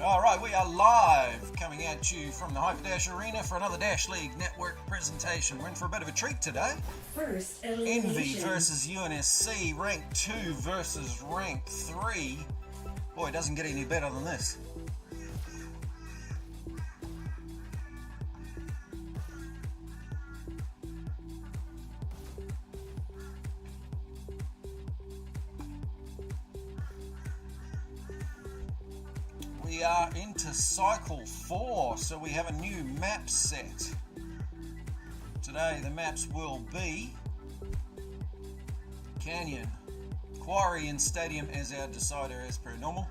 Alright, we are live, coming at you from the Hyperdash Arena for another Dash League Network presentation. We're in for a bit of a treat today. First Envy versus UNSC, Rank 2 versus Rank 3. Boy, it doesn't get any better than this. We are into cycle 4, so we have a new map set. Today the maps will be Canyon, Quarry and Stadium as our decider as per normal.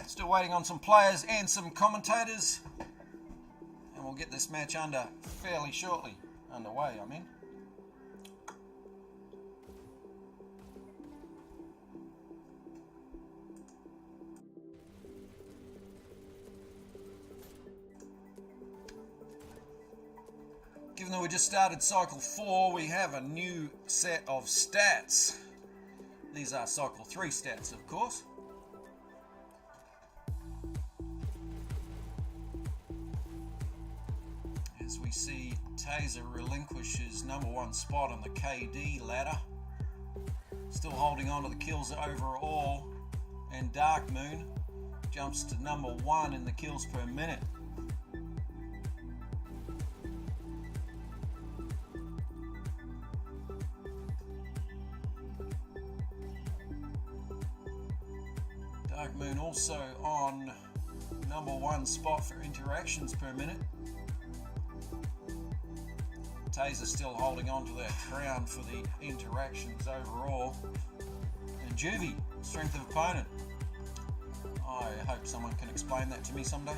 Still waiting on some players and some commentators, and we'll get this match under fairly shortly. Underway, I mean. Given that we just started cycle 4, we have a new set of stats. These are cycle 3 stats, of course. As we see, Taser relinquishes #1 spot on the KD ladder, still holding on to the kills overall, and Dark Moon jumps to #1 in the kills per minute. Dark Moon also on #1 spot for interactions per minute. Taser still holding on to that crown for the interactions overall. And Juvie, strength of opponent. I hope someone can explain that to me someday.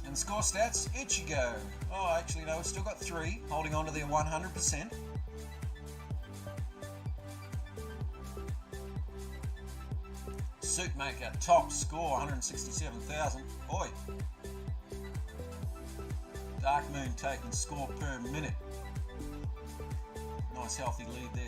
And score stats, Ichigo. Oh, actually no, we've still got 3, holding on to their 100%. Suitmaker, top score, 167,000. Oi. Dark Moon taking score per minute. Nice healthy lead there.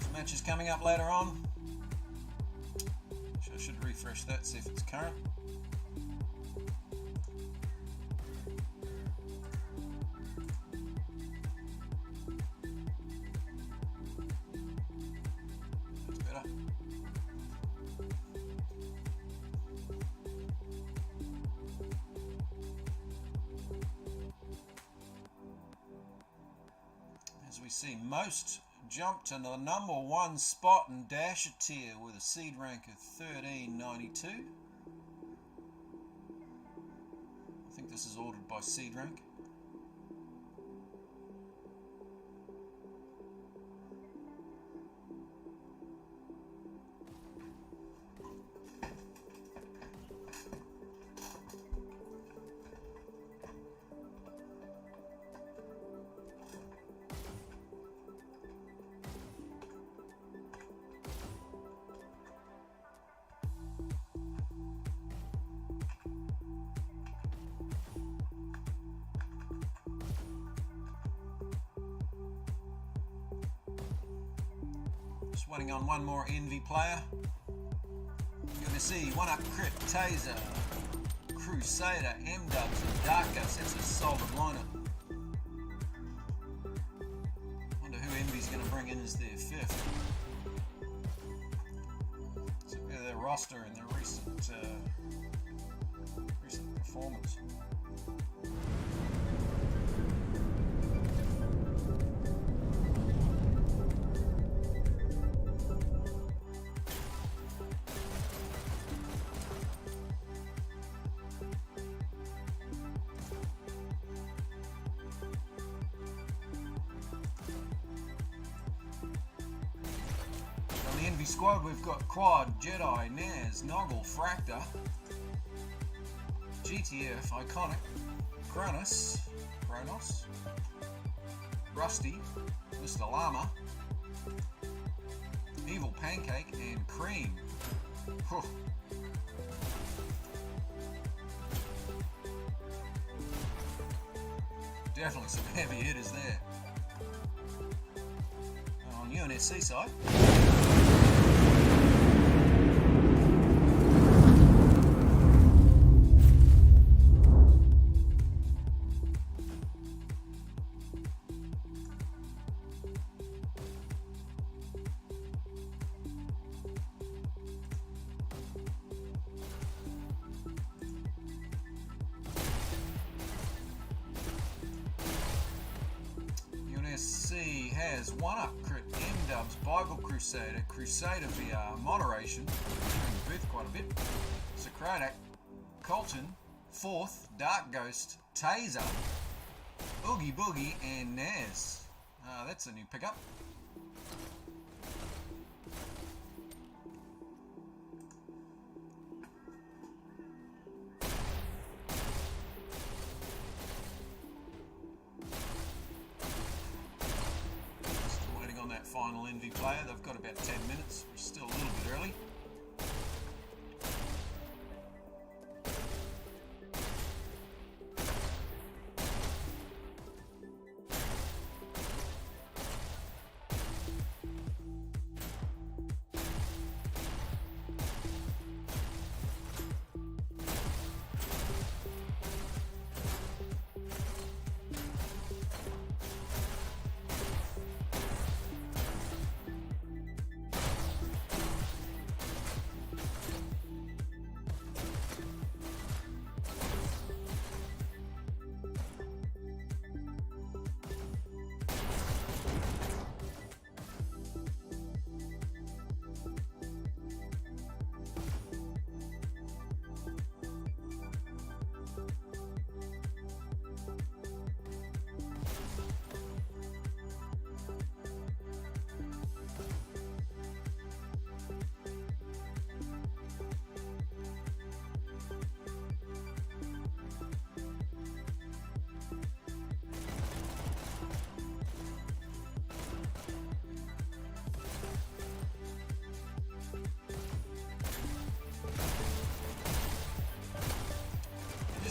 Some matches coming up later on. I should refresh that, see if it's current. That's better. As we see, most jumped to the number 1 spot in Dasher tier with a seed rank of 1392. I think this is ordered by seed rank. Just waiting on one more Envy player. UNSC, 1-up crit, Taser, Crusader, M-Dubs, and Darkos. That's a solid lineup. Wonder who Envy's going to bring in as their 5th. So their roster and their recent performance. Envy squad, we've got Quad, Jedi, Naz, Noggle, Fractor, GTF, Iconic, Kronos, Rusty, Mr. Llama, Evil Pancake, and Cream. Whew. Definitely some heavy hitters there. On UNSC side. UNSC has 1-up crit, M-Dubs, Bible Crusader, Crusader VR, Moderation, in booth quite a bit, Socratic, Colton, 4th, Dark Ghost, Taser, Oogie Boogie, and Naz. That's a new pickup. Final Envy player. They've got about 10 minutes. We're still a little bit early.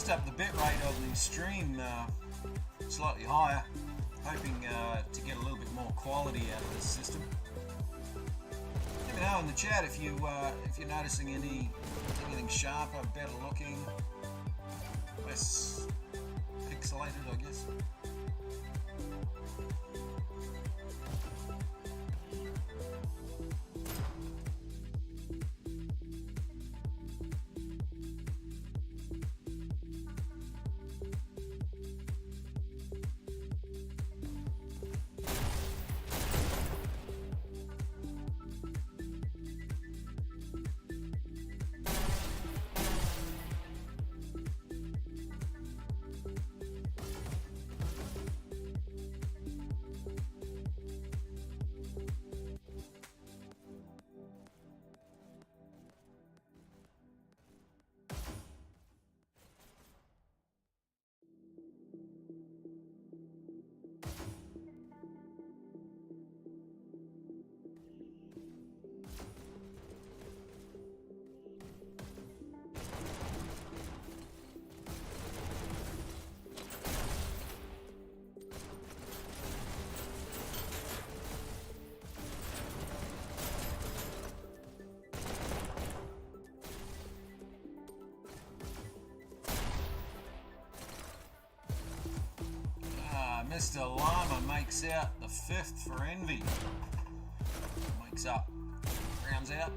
boost up the bitrate of the stream slightly higher, hoping to get a little bit more quality out of this system. Let me know in the chat if you're noticing anything sharper, better looking, less pixelated, I guess. Mr. Llama makes out the 5th for Envy. Wakes up, rounds out.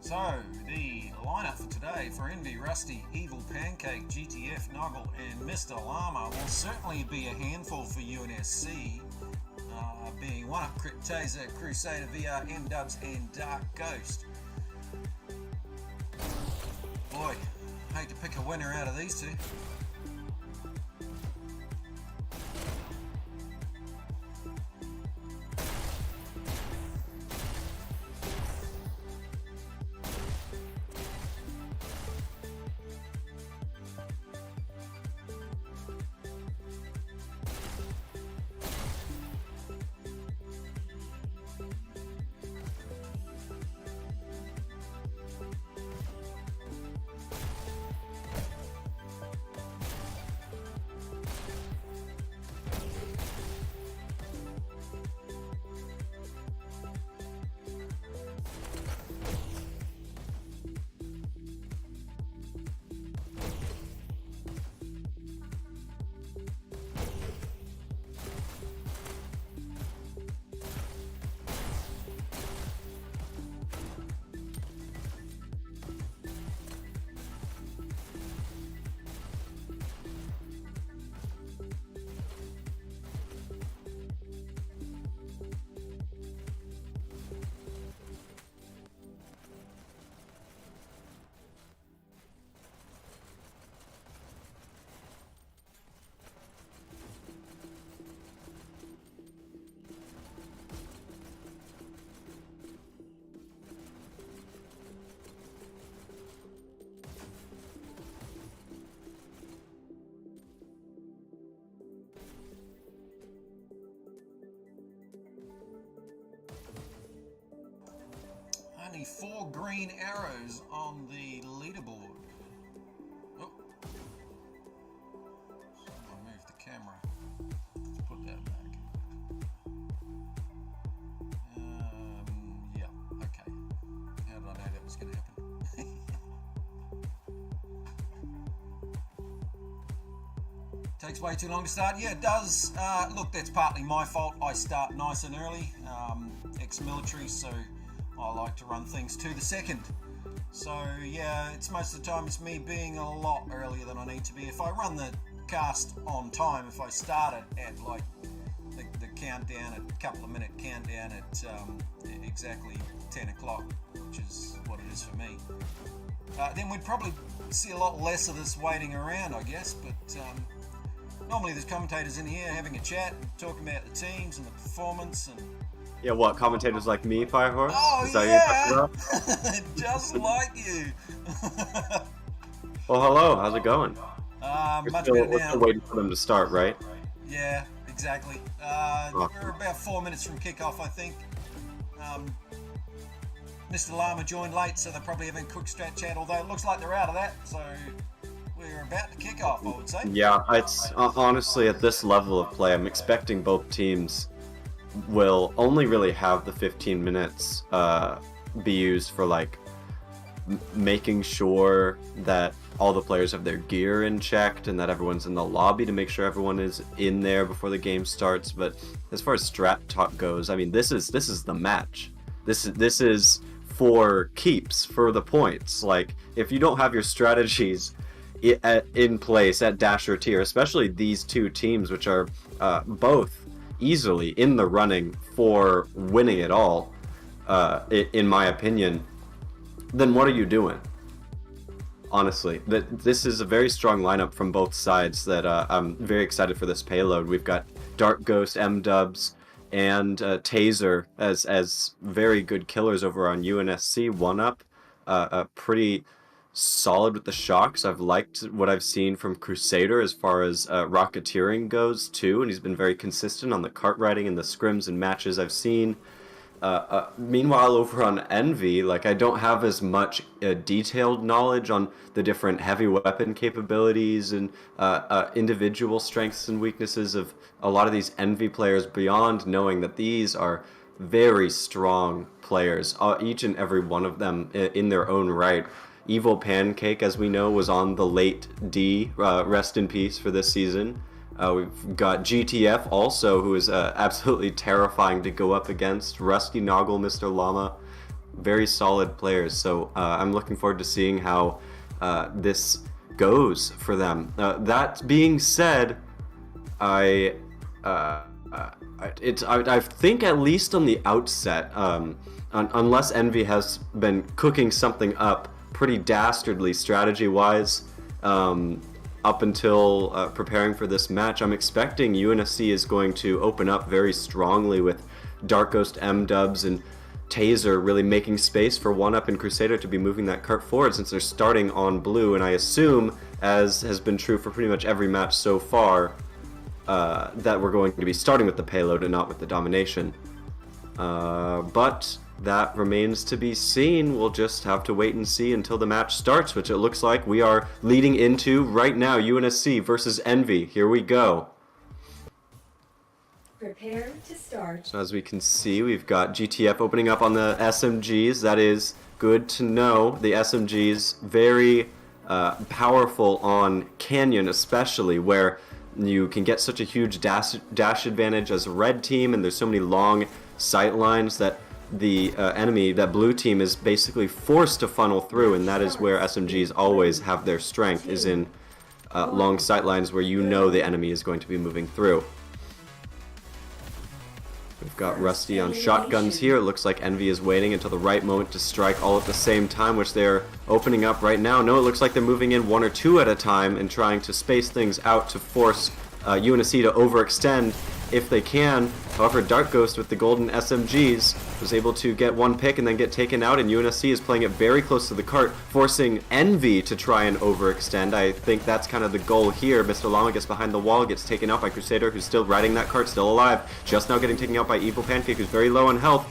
So, the lineup for today for Envy, Rusty, Evil Pancake, GTF, Noggle, and Mr. Llama will certainly be a handful for UNSC, being One Up, Crit, Taser, Crusader, VR, M-Dubs, and Dark Ghost. Boy, hate to pick a winner out of these two. Only 4 green arrows on the leaderboard. Oh. I'll move the camera. Let's put that back. Yeah, okay. How did I know that was going to happen? Takes way too long to start. Yeah, it does. Look, that's partly my fault. I start nice and early. Ex-military, so I like to run things to the second. So yeah, it's most of the time it's me being a lot earlier than I need to be. If I run the cast on time, if I start it at like the countdown, a couple of minute countdown at exactly 10 o'clock, which is what it is for me, then we'd probably see a lot less of this waiting around, I guess. But Normally there's commentators in here having a chat and talking about the teams and the performance and... Yeah, what, commentators like me, FireHorse? Oh, Is that yeah! what you're talking about? Just like you! Well, hello, how's it going? Much better We're now. still waiting for them to start, right? Yeah, exactly. We're about 4 minutes from kickoff, I think. Mr. Llama joined late, so they're probably having a quick strat chat, although it looks like they're out of that, so we're about to kick off, I would say. Yeah, it's honestly at this level of play, I'm expecting both teams will only really have the 15 minutes be used for like making sure that all the players have their gear in checked and that everyone's in the lobby to make sure everyone is in there before the game starts. But as far as strat talk goes, I mean, this is the match. This is for keeps, for the points. Like, if you don't have your strategies in place at Dash or Tier, especially these two teams, which are both easily in the running for winning it all, in my opinion, then what are you doing? Honestly, this is a very strong lineup from both sides that I'm very excited for this payload. We've got Dark Ghost, M-Dubs, and Taser as very good killers over on UNSC. 1UP, pretty solid with the shocks. I've liked what I've seen from Crusader as far as rocketeering goes too, and he's been very consistent on the cart riding and the scrims and matches I've seen. Meanwhile, over on Envy, like, I don't have as much detailed knowledge on the different heavy weapon capabilities and individual strengths and weaknesses of a lot of these Envy players, beyond knowing that these are very strong players, each and every one of them in their own right. Evil Pancake, as we know, was on the late D, rest in peace, for this season. We've got GTF also, who is absolutely terrifying to go up against. Rusty Noggle, Mr. Llama, very solid players. So I'm looking forward to seeing how this goes for them. That being said, I think at least on the outset, unless Envy has been cooking something up pretty dastardly strategy-wise, up until preparing for this match, I'm expecting UNSC is going to open up very strongly with Dark Ghost, M-Dubs, and Taser really making space for 1UP and Crusader to be moving that cart forward, since they're starting on blue, and I assume, as has been true for pretty much every match so far, that we're going to be starting with the payload and not with the domination. But that remains to be seen. We'll just have to wait and see until the match starts, which it looks like we are leading into right now. UNSC versus Envy. Here we go. Prepare to start. So as we can see, we've got GTF opening up on the SMGs. That is good to know. The SMGs very powerful on Canyon, especially, where you can get such a huge dash advantage as a red team, and there's so many long sight lines that the enemy, that blue team, is basically forced to funnel through, and that is where SMGs always have their strength, is in long sight lines where you know the enemy is going to be moving through. We've got Rusty on shotguns here. It looks like Envy is waiting until the right moment to strike all at the same time, which they're opening up right now. No, it looks like they're moving in one or two at a time and trying to space things out to force UNSC to overextend if they can. However, Dark Ghost with the golden SMGs was able to get one pick and then get taken out, and UNSC is playing it very close to the cart, forcing Envy to try and overextend. I think that's kind of the goal here. Mr. Llama gets behind the wall, gets taken out by Crusader, who's still riding that cart, still alive. Just now getting taken out by Evil Pancake, who's very low on health.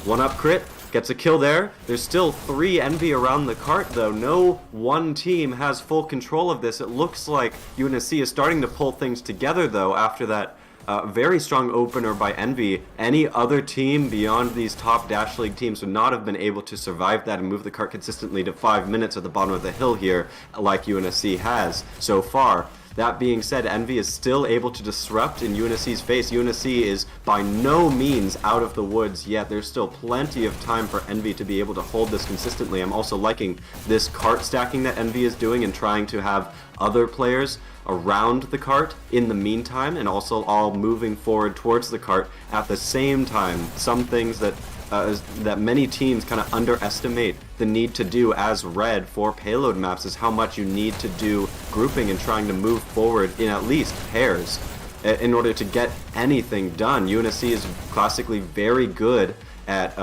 1UP crit, gets a kill there. There's still 3 Envy around the cart, though. No one team has full control of this. It looks like UNSC is starting to pull things together, though, after that very strong opener by Envy. Any other team beyond these top Dash League teams would not have been able to survive that and move the cart consistently to 5 minutes at the bottom of the hill here, like UNSC has so far. That being said, Envy is still able to disrupt in UNSC's face. UNSC is by no means out of the woods yet. There's still plenty of time for Envy to be able to hold this consistently. I'm also liking this cart stacking that Envy is doing and trying to have other players around the cart in the meantime, and also all moving forward towards the cart at the same time. Some things that that many teams kind of underestimate the need to do as red for payload maps is how much you need to do grouping and trying to move forward in at least pairs in order to get anything done. UNSC is classically very good at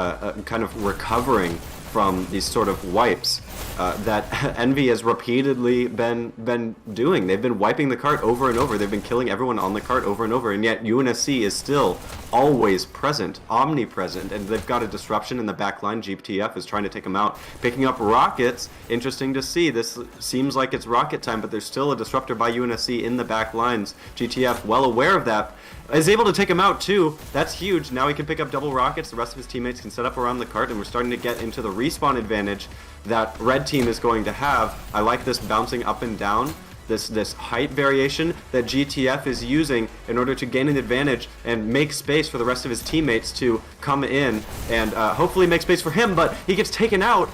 kind of recovering from these sort of wipes that Envy has repeatedly been doing. They've been wiping the cart over and over. They've been killing everyone on the cart over and over, and yet UNSC is still always present, omnipresent, and they've got a disruption in the back line. GTF is trying to take them out, picking up rockets. Interesting to see. This seems like it's rocket time, but there's still a disruptor by UNSC in the back lines. GTF, well aware of that, is able to take him out too. That's huge. Now he can pick up double rockets. The rest of his teammates can set up around the cart, and we're starting to get into the respawn advantage that red team is going to have. I like this bouncing up and down, this height variation that GTF is using in order to gain an advantage and make space for the rest of his teammates to come in and hopefully make space for him, but he gets taken out.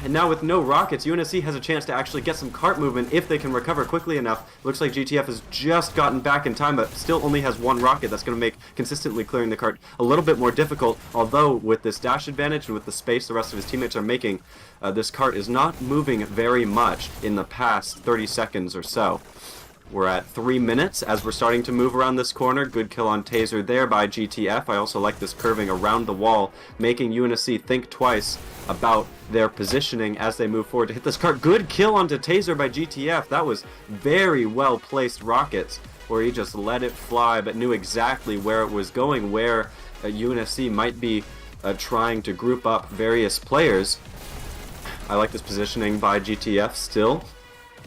And now with no rockets, UNSC has a chance to actually get some cart movement if they can recover quickly enough. Looks like GTF has just gotten back in time, but still only has one rocket. That's going to make consistently clearing the cart a little bit more difficult, although with this dash advantage and with the space the rest of his teammates are making, this cart is not moving very much in the past 30 seconds or so. We're at 3 minutes as we're starting to move around this corner. Good kill on Taser there by GTF. I also like this curving around the wall, making UNSC think twice about their positioning as they move forward to hit this cart. Good kill onto Taser by GTF. That was very well placed rockets where he just let it fly but knew exactly where it was going, where UNSC might be trying to group up various players. I like this positioning by GTF still.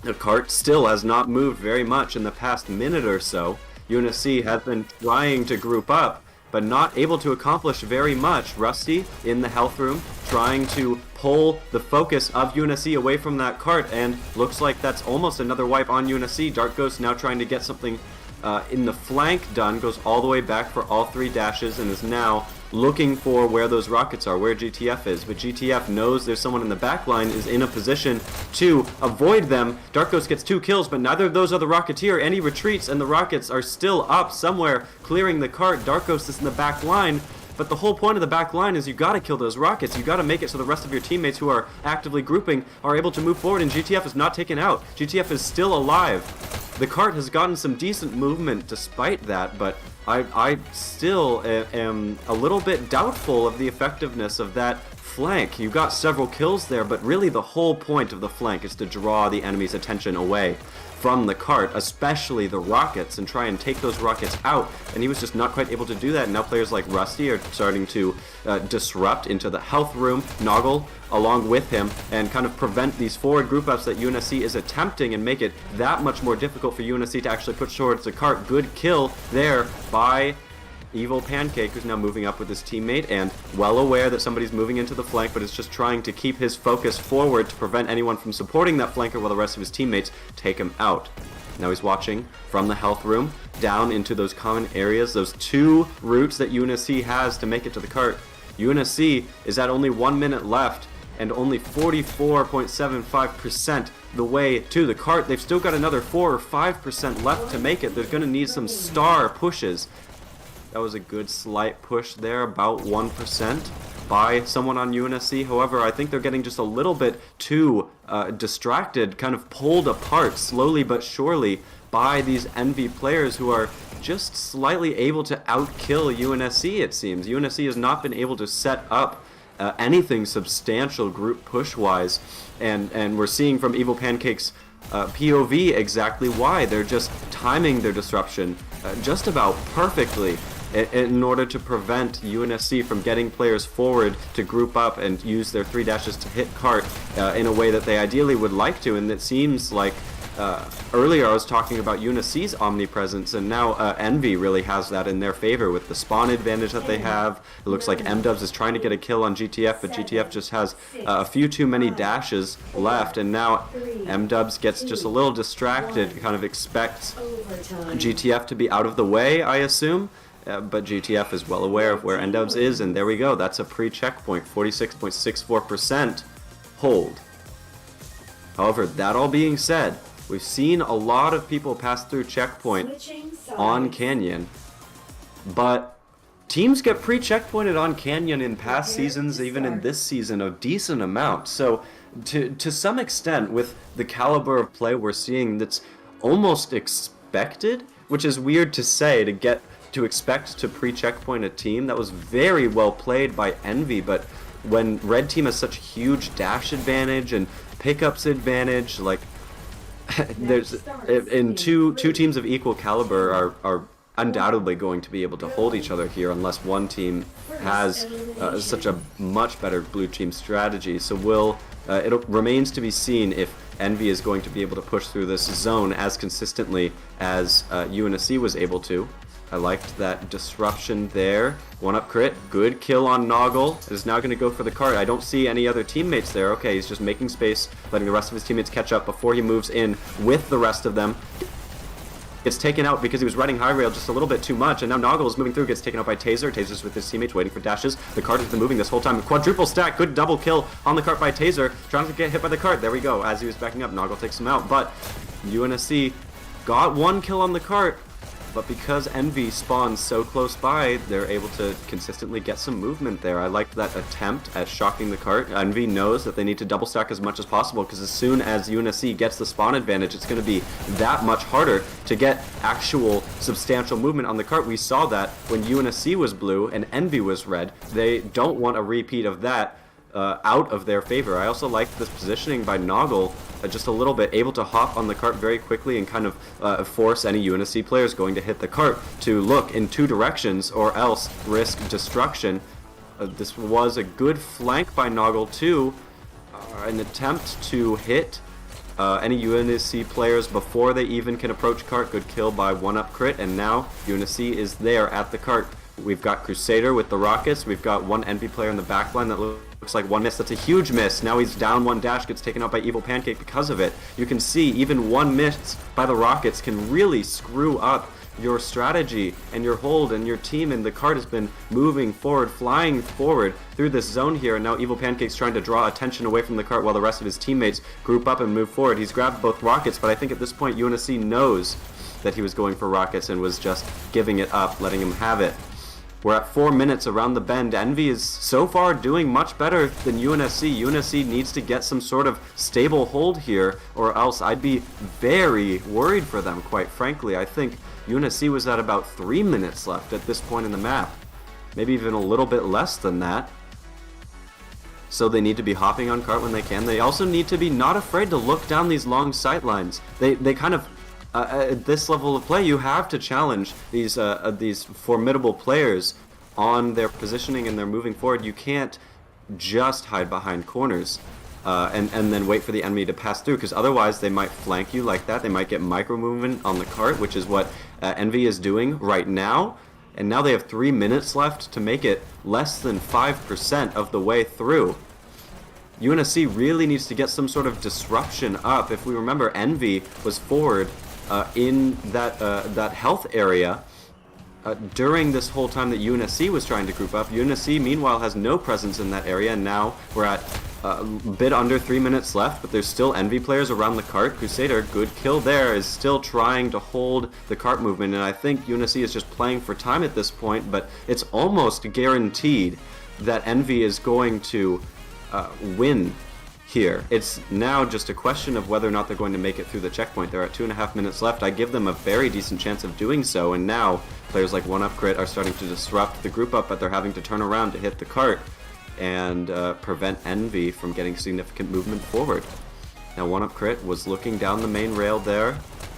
The cart still has not moved very much in the past minute or so. UNSC has been trying to group up, but not able to accomplish very much. Rusty in the health room, trying to pull the focus of UNSC away from that cart, and looks like that's almost another wipe on UNSC. Dark Ghost now trying to get something in the flank done, goes all the way back for all 3 dashes, and is now looking for where those rockets are, where GTF is. But GTF knows there's someone in the back line, is in a position to avoid them. Dark Ghost gets 2 kills, but neither of those are the Rocketeer, and he retreats, and the rockets are still up somewhere, clearing the cart. Dark Ghost is in the back line, but the whole point of the back line is you gotta kill those rockets. You gotta make it so the rest of your teammates who are actively grouping are able to move forward, and GTF is not taken out. GTF is still alive. The cart has gotten some decent movement despite that, but I still am a little bit doubtful of the effectiveness of that flank. You got several kills there, but really the whole point of the flank is to draw the enemy's attention away from the cart, especially the rockets, and try and take those rockets out, and he was just not quite able to do that. And now players like Rusty are starting to disrupt into the health room, Noggle along with him, and kind of prevent these forward group ups that UNSC is attempting, and make it that much more difficult for UNSC to actually push towards the cart. Good kill there by Evil Pancake, who's now moving up with his teammate, and well aware that somebody's moving into the flank, but is just trying to keep his focus forward to prevent anyone from supporting that flanker while the rest of his teammates take him out. Now he's watching from the health room down into those common areas, those 2 routes that UNSC has to make it to the cart. UNSC is at only 1 minute left and only 44.75% the way to the cart. They've still got another 4 or 5% left to make it. They're going to need some star pushes. That was a good slight push there, about 1% by someone on UNSC. However, I think they're getting just a little bit too distracted, kind of pulled apart slowly but surely by these Envy players who are just slightly able to outkill UNSC, it seems. UNSC has not been able to set up anything substantial group push-wise, and we're seeing from Evil Pancake's POV exactly why. They're just timing their disruption just about perfectly in order to prevent UNSC from getting players forward to group up and use their 3 dashes to hit cart in a way that they ideally would like to. And it seems like earlier I was talking about UNSC's omnipresence, and now Envy really has that in their favor with the spawn advantage that they have. It looks like M-Dubs is trying to get a kill on GTF, but GTF just has a few too many dashes left, and now M-Dubs gets just a little distracted, kind of expects GTF to be out of the way, I assume. But GTF is well aware of where M-Dubs is, and there we go. That's a pre-checkpoint, 46.64% hold. However, that all being said, we've seen a lot of people pass through checkpoint on Canyon, but teams get pre-checkpointed on Canyon in past seasons, even in this season, a decent amount. So to some extent, with the caliber of play we're seeing, that's almost expected, which is weird to say, to expect to pre-checkpoint a team. That was very well played by Envy, but when red team has such huge dash advantage and pickups advantage, like there's in two teams of equal caliber are undoubtedly going to be able to hold each other here unless one team has such a much better blue team strategy. So it remains to be seen if Envy is going to be able to push through this zone as consistently as UNSC was able to. I liked that disruption there. 1-up crit, good kill on Noggle. Is now going to go for the cart. I don't see any other teammates there. Okay, he's just making space, letting the rest of his teammates catch up before he moves in with the rest of them. Gets taken out because he was riding high rail just a little bit too much, and now Noggle is moving through, gets taken out by Taser. Taser's with his teammates waiting for dashes. The cart has been moving this whole time. Quadruple stack, good double kill on the cart by Taser. Trying to get hit by the cart. There we go. As he was backing up, Noggle takes him out, but UNSC got one kill on the cart. But because Envy spawns so close by, they're able to consistently get some movement there. I liked that attempt at shocking the cart. Envy knows that they need to double stack as much as possible, because as soon as UNSC gets the spawn advantage, it's going to be that much harder to get actual substantial movement on the cart. We saw that when UNSC was blue and Envy was red. They don't want a repeat of that out of their favor. I also liked this positioning by Noggle, just a little bit, able to hop on the cart very quickly and kind of force any UNSC players going to hit the cart to look in two directions or else risk destruction. This was a good flank by Noggle too, an attempt to hit any UNSC players before they even can approach cart. Good kill by 1-up crit, and now UNSC is there at the cart. We've got Crusader with the rockets. We've got one Envy player in the backline that looks like one miss. That's a huge miss. Now he's down one dash, gets taken out by Evil Pancake because of it. You can see even one miss by the rockets can really screw up your strategy and your hold and your team, and the cart has been moving forward, flying forward through this zone here, and now Evil Pancake's trying to draw attention away from the cart while the rest of his teammates group up and move forward. He's grabbed both rockets, but I think at this point UNSC knows that he was going for rockets and was just giving it up, letting him have it. We're at 4 minutes around the bend. Envy is so far doing much better than UNSC. UNSC needs to get some sort of stable hold here, or else I'd be very worried for them, quite frankly. I think UNSC was at about 3 minutes left at this point in the map. Maybe even a little bit less than that. So they need to be hopping on cart when they can. They also need to be not afraid to look down these long sight lines. They kind of... at this level of play, you have to challenge these formidable players on their positioning and their moving forward. You can't just hide behind corners and then wait for the enemy to pass through, because otherwise they might flank you like that. They might get micro movement on the cart, which is what Envy is doing right now. And now they have 3 minutes left to make it less than 5% of the way through. UNSC really needs to get some sort of disruption up. If we remember, Envy was forward in that health area during this whole time that UNSC was trying to group up. UNSC, meanwhile, has no presence in that area, and now we're at a bit under 3 minutes left, but there's still Envy players around the cart. Crusader, good kill there, is still trying to hold the cart movement, and I think UNSC is just playing for time at this point, but it's almost guaranteed that Envy is going to win here. It's now just a question of whether or not they're going to make it through the checkpoint. They're at 2.5 minutes left. I give them a very decent chance of doing so, and now players like 1-up crit are starting to disrupt the group up, but they're having to turn around to hit the cart and prevent Envy from getting significant movement forward. Now 1-up crit was looking down the main rail there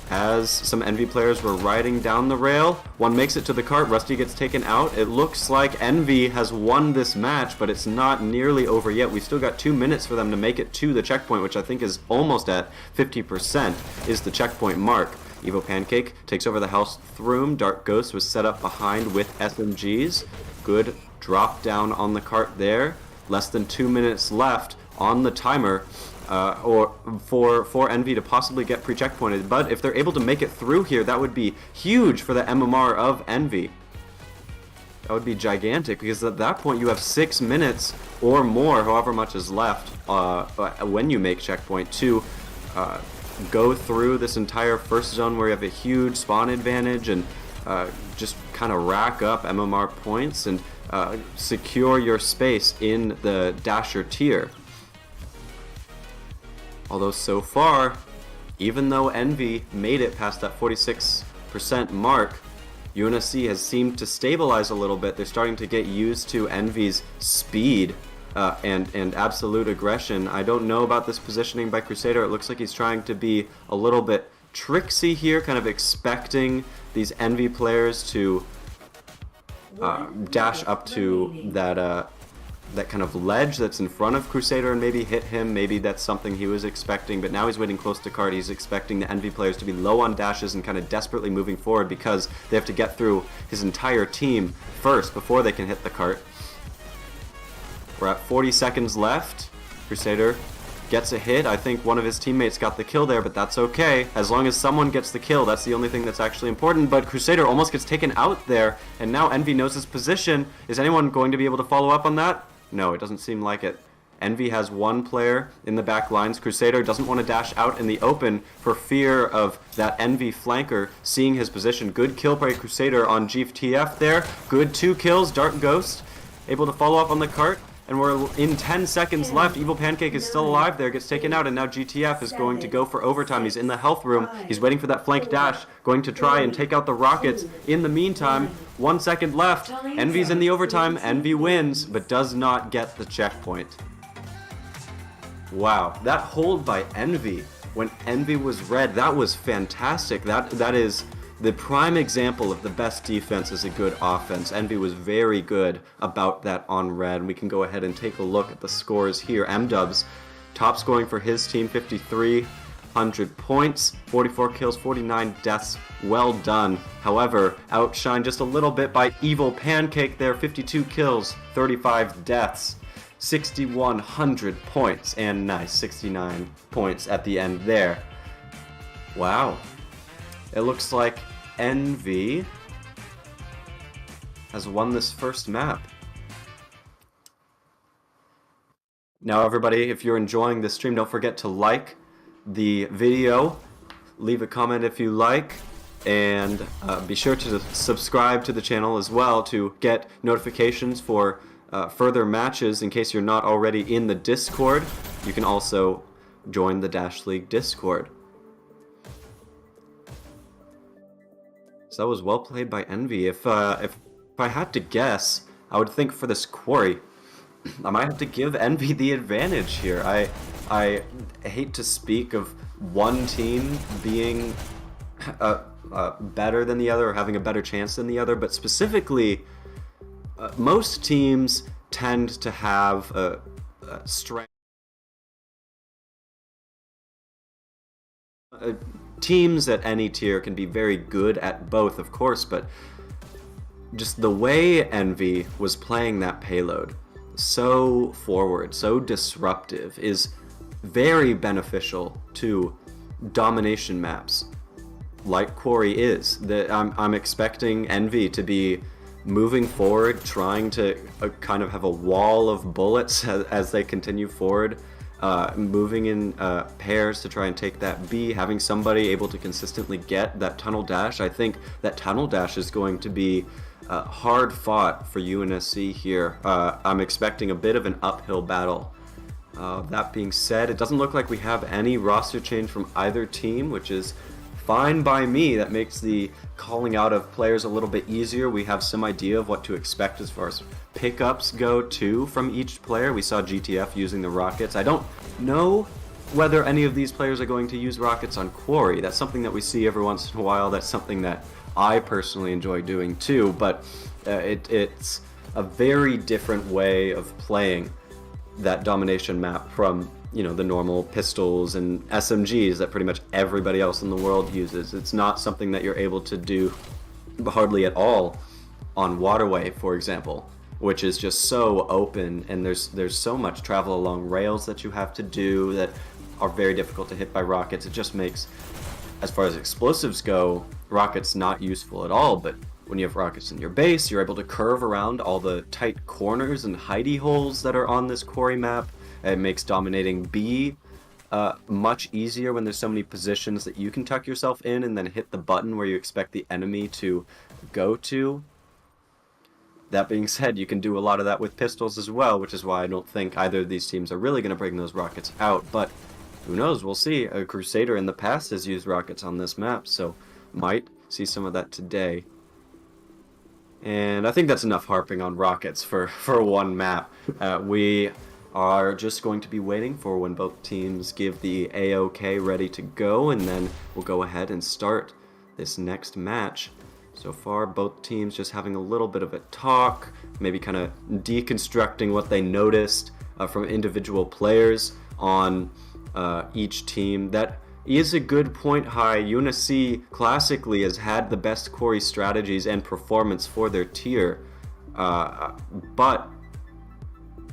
as some Envy players were riding down the rail. One makes it to the cart, Rusty gets taken out. It looks like Envy has won this match, but it's not nearly over yet. We've still got 2 minutes for them to make it to the checkpoint, which I think is almost at 50% is the checkpoint mark. Evo Pancake takes over the house room. Dark Ghost was set up behind with SMGs. Good drop down on the cart there. Less than 2 minutes left on the timer. Or for Envy to possibly get pre-checkpointed, but if they're able to make it through here, that would be huge for the MMR of Envy. That would be gigantic, because at that point you have 6 minutes or more, however much is left, when you make checkpoint, to go through this entire first zone where you have a huge spawn advantage and just kind of rack up MMR points and secure your space in the Dasher tier. Although so far, even though Envy made it past that 46% mark, UNSC has seemed to stabilize a little bit. They're starting to get used to Envy's speed and absolute aggression. I don't know about this positioning by Crusader. It looks like he's trying to be a little bit tricksy here, kind of expecting these Envy players to dash up to that kind of ledge that's in front of Crusader and maybe hit him. Maybe that's something he was expecting, but now he's waiting close to cart. He's expecting the Envy players to be low on dashes and kind of desperately moving forward because they have to get through his entire team first before they can hit the cart. We're at 40 seconds left. Crusader gets a hit. I think one of his teammates got the kill there, but that's okay. As long as someone gets the kill, that's the only thing that's actually important. But Crusader almost gets taken out there, and now Envy knows his position. Is anyone going to be able to follow up on that? No, it doesn't seem like it. Envy has one player in the back lines. Crusader doesn't want to dash out in the open for fear of that Envy flanker seeing his position. Good kill by Crusader on GTF there. Good 2 kills. Dark Ghost able to follow up on the cart. And we're in 10 seconds left. Evil Pancake is still alive there, gets taken out, and now GTF is going to go for overtime. He's in the health room. He's waiting for that flank dash, going to try and take out the rockets. In the meantime, 1 second left. Envy's in the overtime. Envy wins, but does not get the checkpoint. Wow, that hold by Envy when Envy was red, that was fantastic. That is the prime example of the best defense is a good offense. Envy was very good about that on red. We can go ahead and take a look at the scores here. M-Dubs, top scoring for his team, 5,300 points, 44 kills, 49 deaths. Well done. However, outshined just a little bit by Evil Pancake there, 52 kills, 35 deaths, 6,100 points, and nice, 69 points at the end there. Wow. It looks like Envy has won this first map. Now everybody, if you're enjoying this stream, don't forget to like the video, leave a comment if you like, and be sure to subscribe to the channel as well to get notifications for further matches in case you're not already in the Discord. You can also join the Dash League Discord. So that was well played by Envy. If I had to guess, I would think for this Quarry, I might have to give Envy the advantage here. I hate to speak of one team being better than the other or having a better chance than the other, but specifically, most teams tend to have a strength. Teams at any tier can be very good at both, of course, but just the way Envy was playing that Payload, so forward, so disruptive, is very beneficial to domination maps like Quarry is. I'm expecting Envy to be moving forward, trying to kind of have a wall of bullets as they continue forward, moving in pairs to try and take that B, having somebody able to consistently get that tunnel dash. I think that tunnel dash is going to be hard fought for UNSC here. I'm expecting a bit of an uphill battle. That being said, it doesn't look like we have any roster change from either team, which is fine by me. That makes the calling out of players a little bit easier. We have some idea of what to expect as far as pickups go too from each player. We saw GTF using the rockets. I don't know whether any of these players are going to use rockets on Quarry. That's something that we see every once in a while. That's something that I personally enjoy doing too, but it's a very different way of playing that domination map from, you know, the normal pistols and SMGs that pretty much everybody else in the world uses. It's not something that you're able to do hardly at all on Waterway, for example, which is just so open, and there's so much travel along rails that you have to do that are very difficult to hit by rockets. It just makes, as far as explosives go, rockets not useful at all. But when you have rockets in your base, you're able to curve around all the tight corners and hidey holes that are on this Quarry map. It makes dominating B much easier when there's so many positions that you can tuck yourself in and then hit the button where you expect the enemy to go to. That being said, you can do a lot of that with pistols as well, which is why I don't think either of these teams are really going to bring those rockets out, but who knows, we'll see. A Crusader in the past has used rockets on this map, so might see some of that today. And I think that's enough harping on rockets for one map. We are just going to be waiting for when both teams give the A-OK ready to go, and then we'll go ahead and start this next match. So far, both teams just having a little bit of a talk, maybe kind of deconstructing what they noticed from individual players on each team. That is a good point, High. UNSC classically has had the best Quarry strategies and performance for their tier, but